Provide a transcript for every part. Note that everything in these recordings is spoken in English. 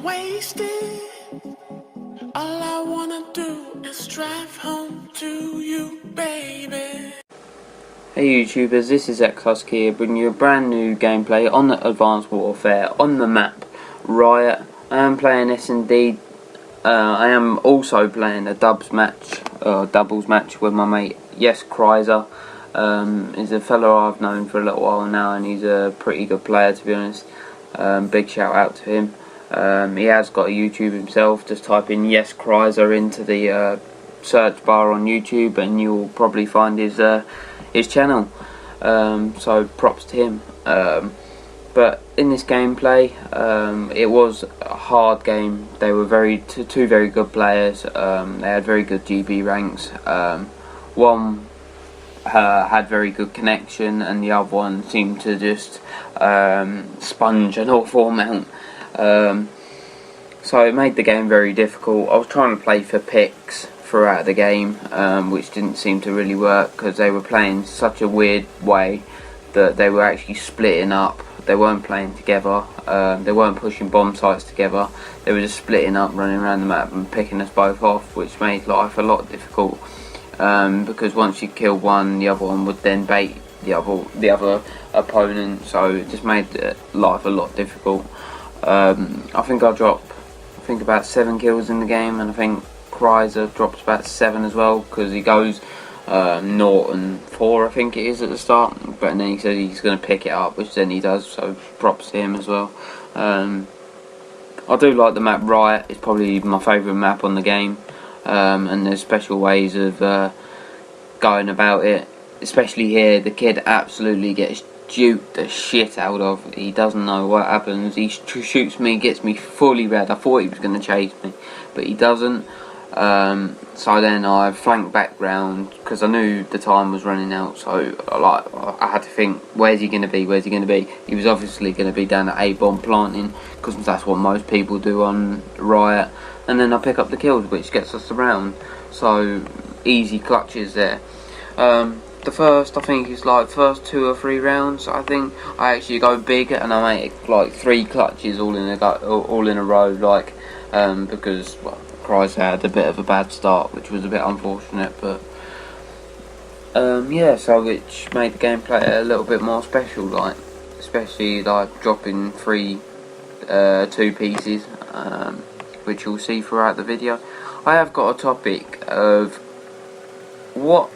wasted. All I wanna do is drive home to you, baby. Hey YouTubers, this is xHuskyyyTV bringing you a brand new gameplay on the Advanced Warfare on the map Riot. I am playing S&D. I am also playing a doubles match with my mate xHuskyyyTV. He's a fellow I've known for a little while now, and he's a pretty good player, to be honest. Big shout out to him. He has got a YouTube himself. Just type in xHuskyyyTV into the search bar on YouTube and you'll probably find his channel. So props to him. But in this gameplay, it was a hard game. They were two very good players. They had very good GB ranks. One had very good connection, and the other one seemed to just sponge an awful amount. So it made the game very difficult. I was trying to play for picks throughout the game, which didn't seem to really work because they were playing such a weird way that they were actually splitting up. They weren't playing together. They weren't pushing bomb sites together. They were just splitting up, running around the map and picking us both off, which made life a lot difficult. Because once you kill one, the other one would then bait the other opponent. So it just made life a lot difficult. I think I dropped about 7 kills in the game, and I think xHuskyyyTV drops about 7 as well, because he goes 0 and 4 I think it is at the start, but then he says he's going to pick it up, which then he does, so props to him as well. I do like the map Riot. It's probably my favourite map on the game, and there's special ways of going about it, especially here. The kid absolutely gets duped the shit out of. He doesn't know what happens. He shoots me, gets me fully red. I thought he was going to chase me, but he doesn't. So then I flanked back round because I knew the time was running out. So I had to think, where's he going to be? Where's he going to be? He was obviously going to be down at A-bomb planting, because that's what most people do on Riot. And then I pick up the kills, which gets us around. So easy clutches there. The first, I think it's like first 2 or 3 rounds, I think I actually go big and I make like 3 clutches all in a row, like because well, xHuskyyyTV had a bit of a bad start, which was a bit unfortunate, but yeah, so which made the gameplay a little bit more special, like especially like dropping 2 pieces, which you'll see throughout the video. I have got a topic of what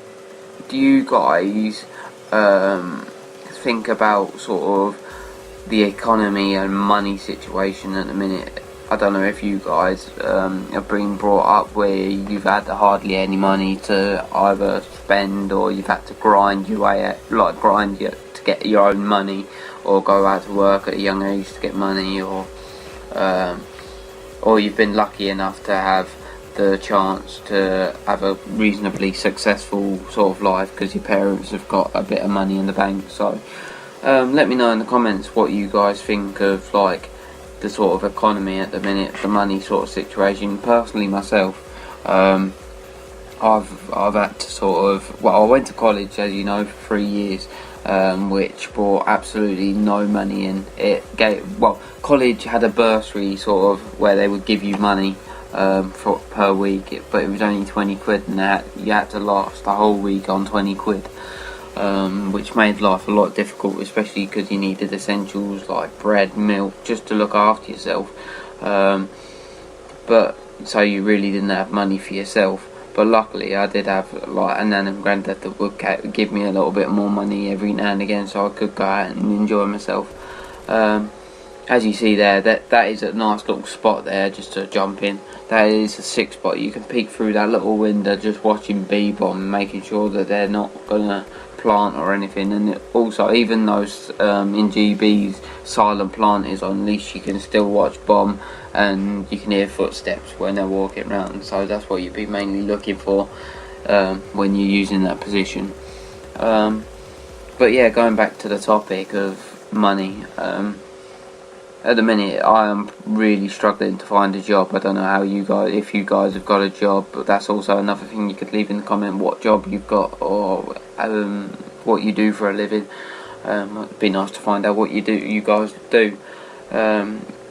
do you guys think about sort of the economy and money situation at the minute. I don't know if you guys have been brought up where you've had hardly any money to either spend, or you've had to grind your way to get your own money, or go out to work at a young age to get money, or you've been lucky enough to have the chance to have a reasonably successful sort of life because your parents have got a bit of money in the bank. So let me know in the comments what you guys think of like the sort of economy at the minute, the money sort of situation. Personally myself, I've had to sort of, well, I went to college, as you know, for 3 years, which brought absolutely no money in. College had a bursary sort of where they would give you money per week, but it was only 20 quid, and you had to last the whole week on 20 quid, which made life a lot difficult, especially because you needed essentials like bread, milk, just to look after yourself. But so you really didn't have money for yourself. But luckily I did have like a nan and granddad that would give me a little bit more money every now and again, so I could go out and enjoy myself. As you see there, that is a nice little spot there just to jump in. That is a sick spot. You can peek through that little window just watching B-bomb, making sure that they're not gonna plant or anything. And also, even though in GB's silent plant is on, at least you can still watch bomb and you can hear footsteps when they're walking around. So that's what you'd be mainly looking for when you're using that position. But yeah, going back to the topic of money, at the minute I am really struggling to find a job. I don't know how if you guys have got a job, but that's also another thing you could leave in the comment, what job you've got, or what you do for a living. It'd be nice to find out what you guys do.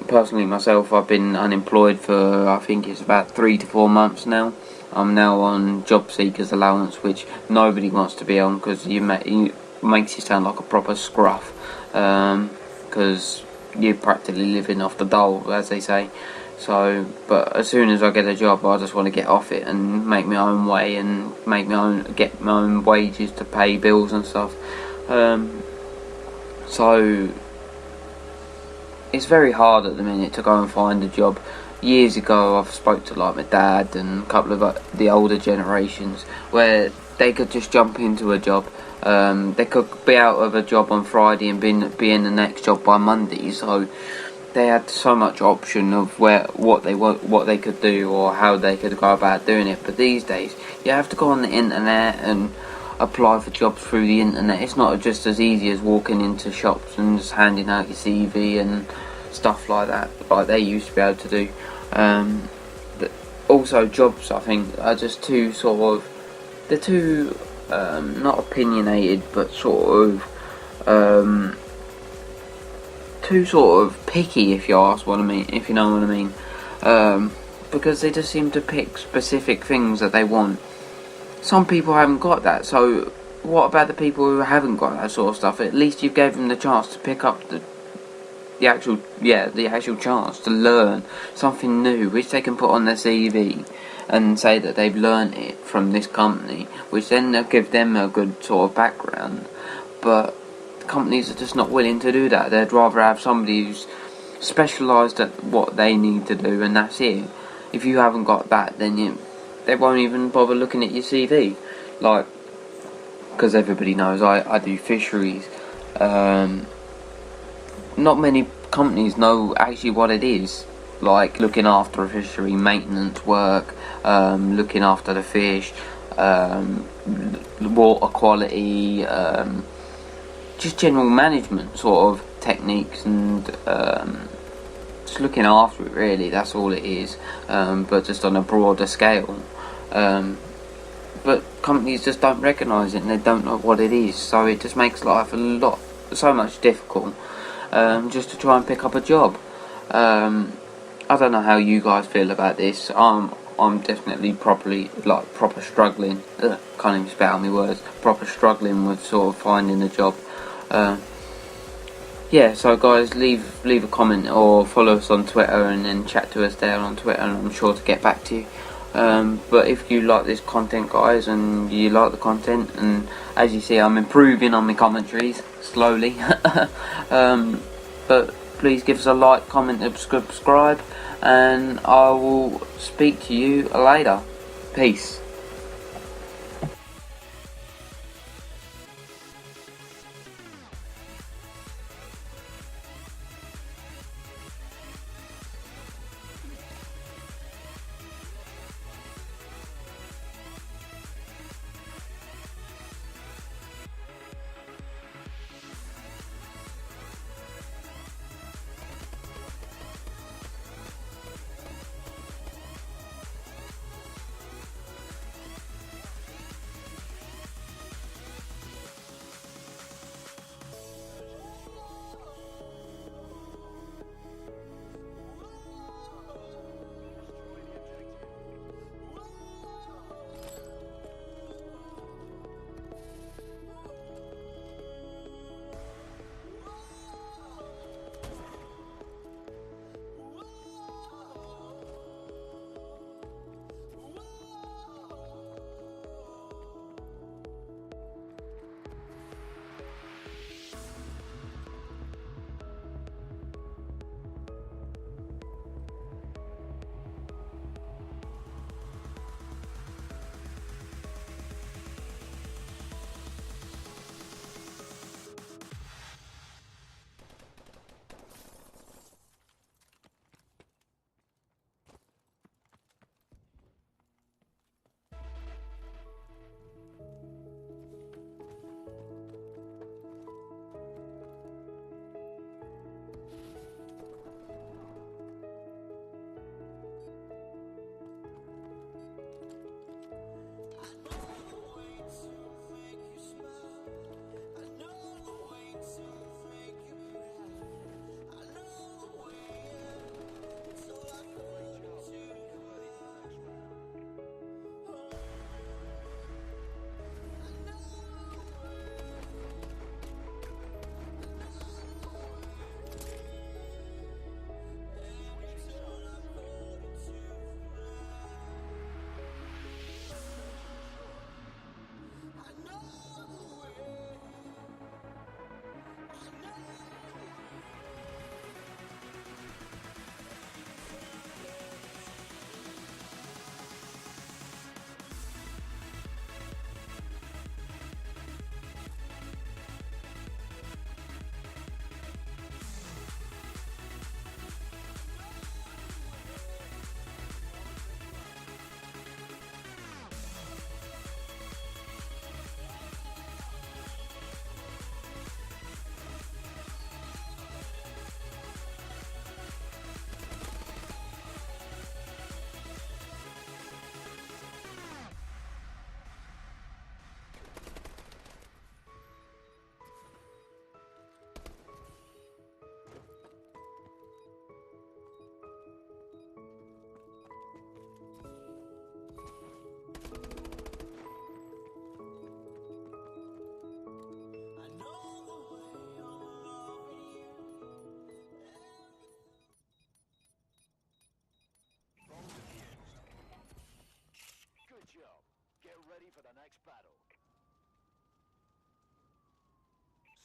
personally myself, I've been unemployed for, I think it's about 3 to 4 months now. I'm now on job seekers allowance, which nobody wants to be on, because it makes you sound like a proper scruff, because you're practically living off the dole, as they say. So, but as soon as I get a job, I just want to get off it and make my own way and get my own wages to pay bills and stuff. So it's very hard at the minute to go and find a job. Years ago, I've spoke to like my dad and a couple of the older generations, where they could just jump into a job. They could be out of a job on Friday and be in the next job by Monday. So they had so much option of what they could do or how they could go about doing it. But these days, you have to go on the internet and apply for jobs through the internet. It's not just as easy as walking into shops and just handing out your CV and stuff like that, like they used to be able to do. Also, jobs, I think, are just too they're too not opinionated, but too picky, if you know what I mean. Because they just seem to pick specific things that they want. Some people haven't got that, so what about the people who haven't got that sort of stuff? At least you gave them the chance to pick up the actual chance to learn something new, which they can put on their CV and say that they've learned it from this company, which then will give them a good sort of background. But companies are just not willing to do that. They'd rather have somebody who's specialised at what they need to do, and that's it. If you haven't got that, then they won't even bother looking at your CV. Like, because everybody knows I do fisheries. Not many companies know actually what it is, like looking after a fishery, maintenance work, looking after the fish, water quality, just general management sort of techniques, and just looking after it, really. That's all it is, but just on a broader scale. But companies just don't recognise it, and they don't know what it is, so it just makes life so much difficult, just to try and pick up a job. I don't know how you guys feel about this. I'm definitely proper struggling. Can't even spell out my words. Proper struggling with sort of finding a job. Yeah, so guys, leave a comment or follow us on Twitter, and then chat to us there on Twitter, and I'm sure to get back to you. But if you like this content, guys, and you like the content, and as you see, I'm improving on my commentaries slowly. But please give us a like, comment, and subscribe, and I will speak to you later. Peace.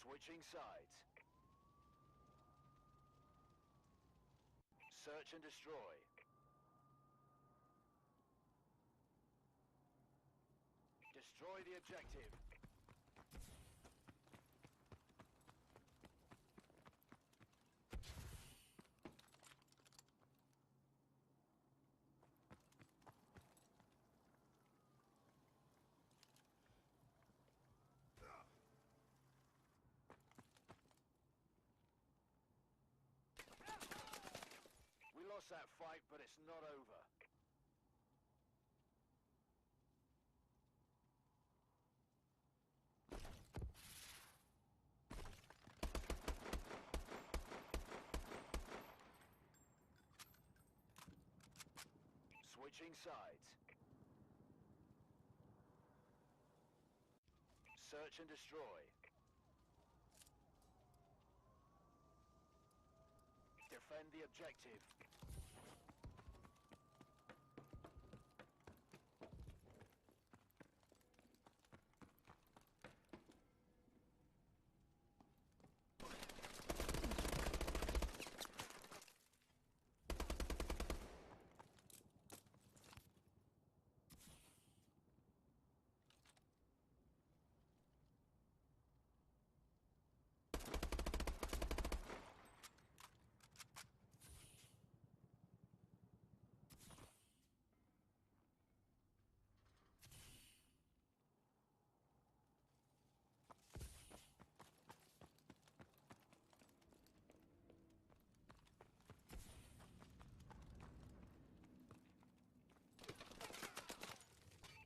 Switching sides. Search and destroy. Destroy the objective. We lost that fight, but it's not over. Switching sides. Search and destroy. Defend the objective.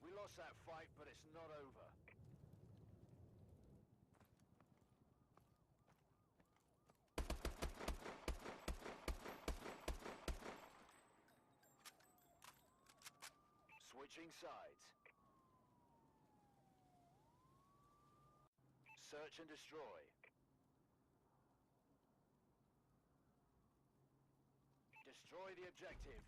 We lost that fight, but it's not over. Switching sides. Search and destroy. Destroy the objective.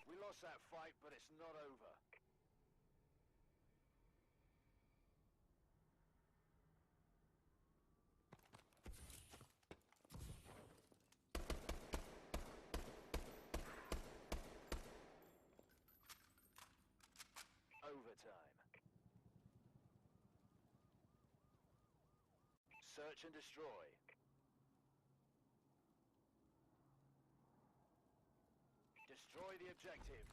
We lost that fight, but it's not over. Overtime. Search and destroy. Destroy the objective.